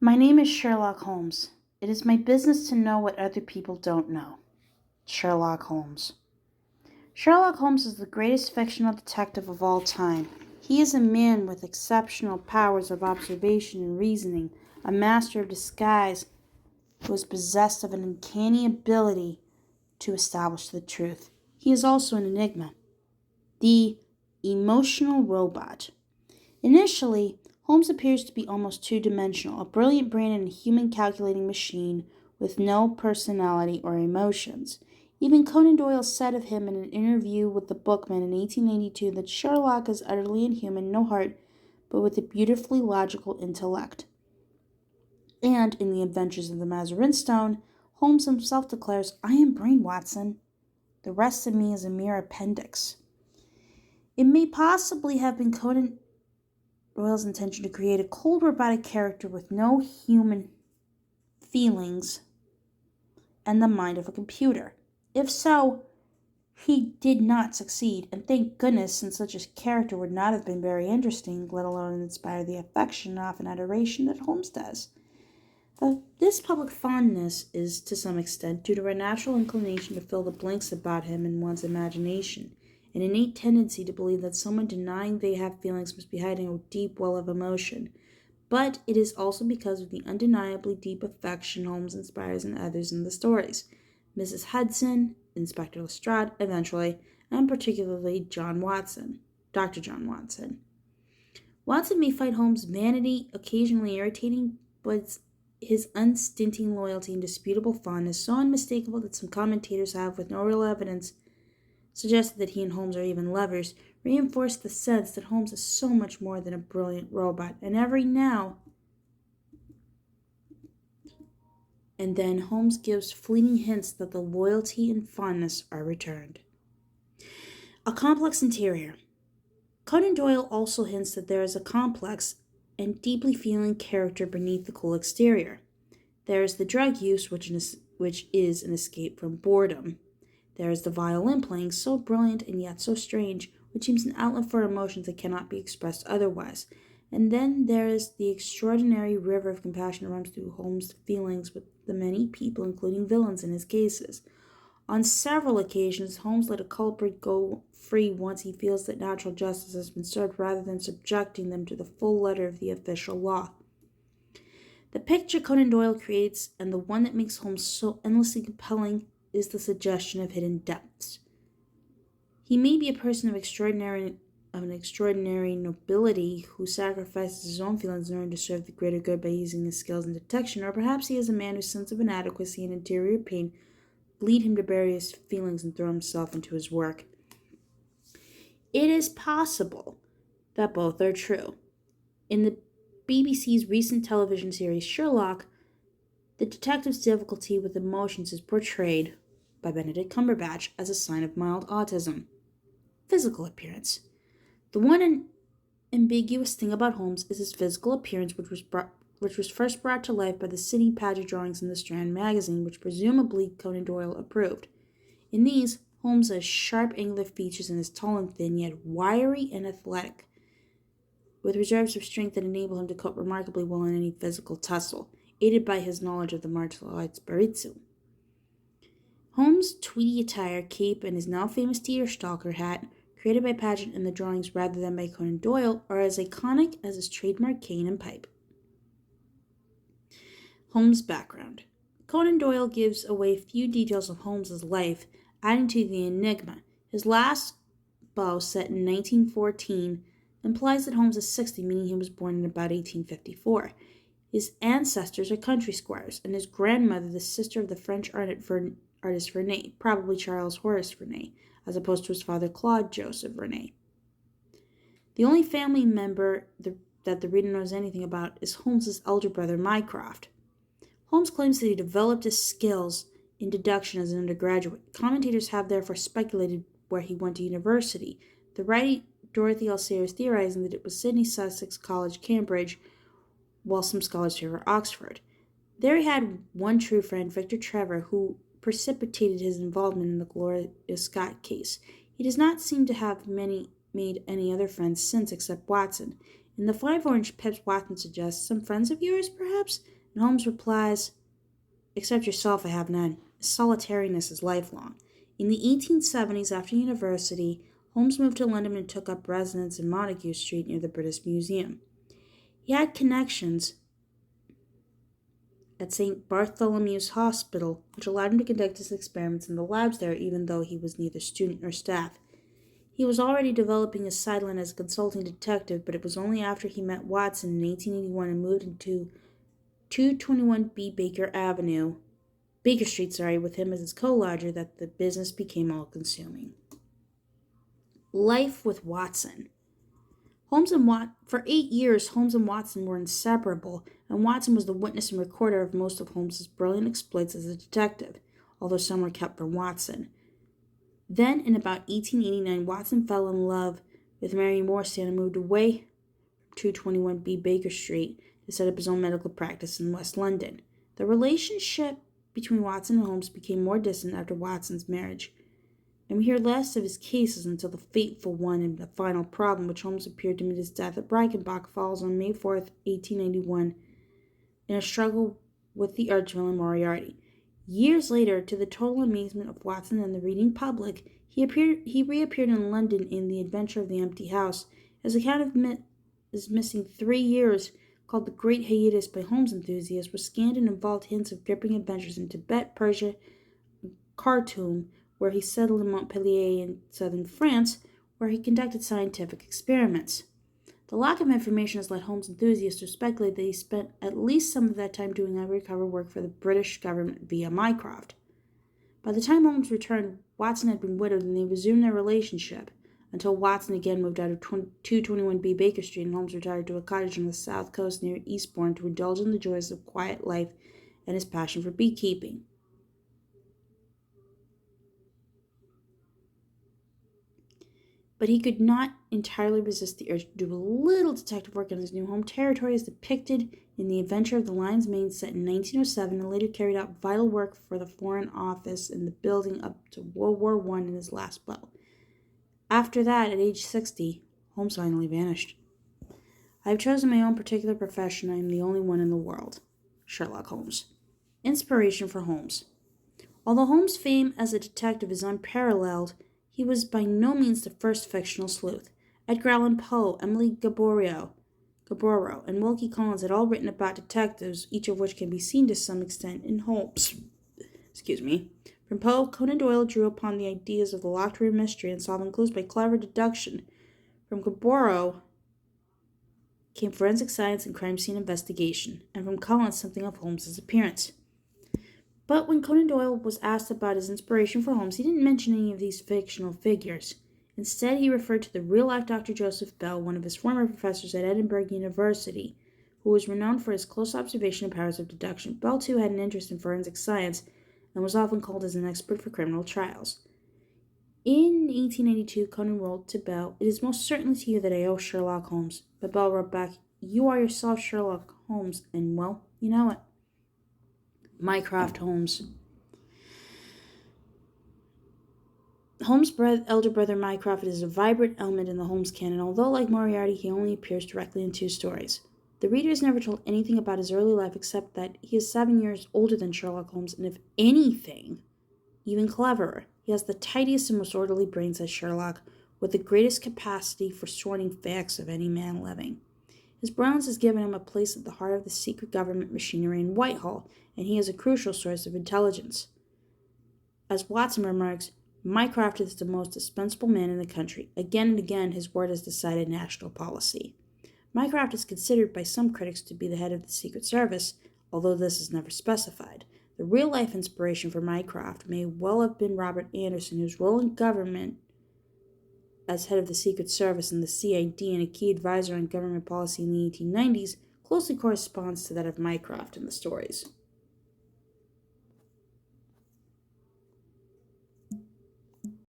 My name is Sherlock Holmes. It is my business to know what other people don't know. Sherlock Holmes. Sherlock Holmes is the greatest fictional detective of all time. He is a man with exceptional powers of observation and reasoning, a master of disguise who is possessed of an uncanny ability to establish the truth. He is also an enigma. The emotional robot. Initially, Holmes appears to be almost two-dimensional, a brilliant brain and a human calculating machine with no personality or emotions. Even Conan Doyle said of him in an interview with the Bookman in 1892 that Sherlock is utterly inhuman, no heart, but with a beautifully logical intellect. And in The Adventures of the Mazarin Stone, Holmes himself declares, "I am brain, Watson. The rest of me is a mere appendix." It may possibly have been Conan Doyle's intention to create a cold robotic character with no human feelings and the mind of a computer. If so, he did not succeed, and thank goodness, since such a character would not have been very interesting, let alone inspire the affection and often adoration that Holmes does. This public fondness is, to some extent, due to a natural inclination to fill the blanks about him in one's imagination, an innate tendency to believe that someone denying they have feelings must be hiding a deep well of emotion. But it is also because of the undeniably deep affection Holmes inspires in others in the stories. Mrs. Hudson, Inspector Lestrade, eventually, and particularly John Watson, Dr. John Watson. Watson may find Holmes' vanity occasionally irritating, but his unstinting loyalty and disputable fondness so unmistakable that some commentators have, with no real evidence, suggested that he and Holmes are even lovers, reinforce the sense that Holmes is so much more than a brilliant robot, and every now and then Holmes gives fleeting hints that the loyalty and fondness are returned. A complex interior. Conan Doyle also hints that there is a complex and deeply feeling character beneath the cool exterior. There is the drug use, which is an escape from boredom. There is the violin playing, so brilliant and yet so strange, which seems an outlet for emotions that cannot be expressed otherwise. And then there is the extraordinary river of compassion that runs through Holmes' feelings with the many people, including villains, in his cases. On several occasions, Holmes let a culprit go free once he feels that natural justice has been served, rather than subjecting them to the full letter of the official law. The picture Conan Doyle creates, and the one that makes Holmes so endlessly compelling, is the suggestion of hidden depths. He may be a person of an extraordinary nobility who sacrifices his own feelings in order to serve the greater good by using his skills in detection, or perhaps he is a man whose sense of inadequacy and interior pain lead him to bury his feelings and throw himself into his work. It is possible that both are true. In the BBC's recent television series Sherlock, the detective's difficulty with emotions is portrayed by Benedict Cumberbatch as a sign of mild autism. Physical appearance. The one ambiguous thing about Holmes is his physical appearance, which was first brought to life by the Sidney Paget drawings in the Strand magazine, which presumably Conan Doyle approved. In these, Holmes has sharp angular features and is tall and thin, yet wiry and athletic, with reserves of strength that enable him to cope remarkably well in any physical tussle, aided by his knowledge of the martial arts baritsu. Holmes' tweedy attire, cape, and his now famous deerstalker hat, created by Paget in the drawings rather than by Conan Doyle, are as iconic as his trademark cane and pipe. Holmes' background. Conan Doyle gives away few details of Holmes' life, adding to the enigma. His last bow, set in 1914, implies that Holmes is 60, meaning he was born in about 1854. His ancestors are country squires, and his grandmother the sister of the French artist Vernet, probably Charles Horace Vernet, as opposed to his father Claude Joseph Vernet. The only family member that the reader knows anything about is Holmes's elder brother Mycroft. Holmes claims that he developed his skills in deduction as an undergraduate. Commentators have therefore speculated where he went to university, the writer Dorothy L. Sayers theorizing that it was Sidney Sussex College, Cambridge, while some scholars favor Oxford. There he had one true friend, Victor Trevor, who precipitated his involvement in the Gloria Scott case. He does not seem to have made any other friends since except Watson. In the 5 Orange Pips, Watson suggests, "Some friends of yours, perhaps?" And Holmes replies, "Except yourself, I have none. Solitariness is lifelong." In the 1870s, after university, Holmes moved to London and took up residence in Montague Street near the British Museum. He had connections at St. Bartholomew's Hospital, which allowed him to conduct his experiments in the labs there even though he was neither student nor staff. He was already developing his sideline as a consulting detective, but it was only after he met Watson in 1881 and moved into 221B Baker Street, with him as his co-lodger, that the business became all-consuming. Life with Watson. For 8 years, Holmes and Watson were inseparable, and Watson was the witness and recorder of most of Holmes's brilliant exploits as a detective, although some were kept from Watson. Then, in about 1889, Watson fell in love with Mary Morstand and moved away from 221B Baker Street to set up his own medical practice in West London. The relationship between Watson and Holmes became more distant after Watson's marriage, and we hear less of his cases until the fateful one and the final problem, which Holmes appeared to meet his death at Reichenbach, falls on May 4th, 1891, in a struggle with the archvillain Moriarty. Years later, to the total amazement of Watson and the reading public, he reappeared in London in The Adventure of the Empty House. His account of his missing 3 years, called The Great Hiatus by Holmes enthusiasts, was scanned and involved hints of gripping adventures in Tibet, Persia, and Khartoum, where he settled in Montpellier in southern France, where he conducted scientific experiments. The lack of information has led Holmes enthusiasts to speculate that he spent at least some of that time doing undercover work for the British government via Mycroft. By the time Holmes returned, Watson had been widowed and they resumed their relationship, until Watson again moved out of 221B Baker Street and Holmes retired to a cottage on the south coast near Eastbourne to indulge in the joys of quiet life and his passion for beekeeping. But he could not entirely resist the urge to do a little detective work in his new home territory, as depicted in The Adventure of the Lion's Mane, set in 1907, and later carried out vital work for the Foreign Office in the building up to World War I in his last bout. After that, at age 60, Holmes finally vanished. "I have chosen my own particular profession. I am the only one in the world." Sherlock Holmes. Inspiration for Holmes. Although Holmes' fame as a detective is unparalleled, he was by no means the first fictional sleuth. Edgar Allan Poe, Emily Gaboriau, and Wilkie Collins had all written about detectives, each of which can be seen to some extent in Holmes. From Poe, Conan Doyle drew upon the ideas of the locked room mystery and solving clues by clever deduction. From Gaboriau came forensic science and crime scene investigation, and from Collins something of Holmes's appearance. But when Conan Doyle was asked about his inspiration for Holmes, he didn't mention any of these fictional figures. Instead, he referred to the real-life Dr. Joseph Bell, one of his former professors at Edinburgh University, who was renowned for his close observation and powers of deduction. Bell, too, had an interest in forensic science and was often called as an expert for criminal trials. In 1892, Conan wrote to Bell, "It is most certainly to you that I owe Sherlock Holmes." But Bell wrote back, "You are yourself Sherlock Holmes, and, well, you know it." Mycroft Holmes. Holmes' elder brother Mycroft is a vibrant element in the Holmes canon, although, like Moriarty, he only appears directly in 2 stories. The reader is never told anything about his early life except that he is 7 years older than Sherlock Holmes, and if anything, even cleverer. He has the tidiest and most orderly brain, says Sherlock, with the greatest capacity for sorting facts of any man living. His brilliance has given him a place at the heart of the secret government machinery in Whitehall, and he is a crucial source of intelligence. As Watson remarks, Mycroft is the most dispensable man in the country. Again and again, his word has decided national policy. Mycroft is considered by some critics to be the head of the Secret Service, although this is never specified. The real-life inspiration for Mycroft may well have been Robert Anderson, whose role in government as head of the Secret Service and the CID and a key advisor on government policy in the 1890s closely corresponds to that of Mycroft in the stories.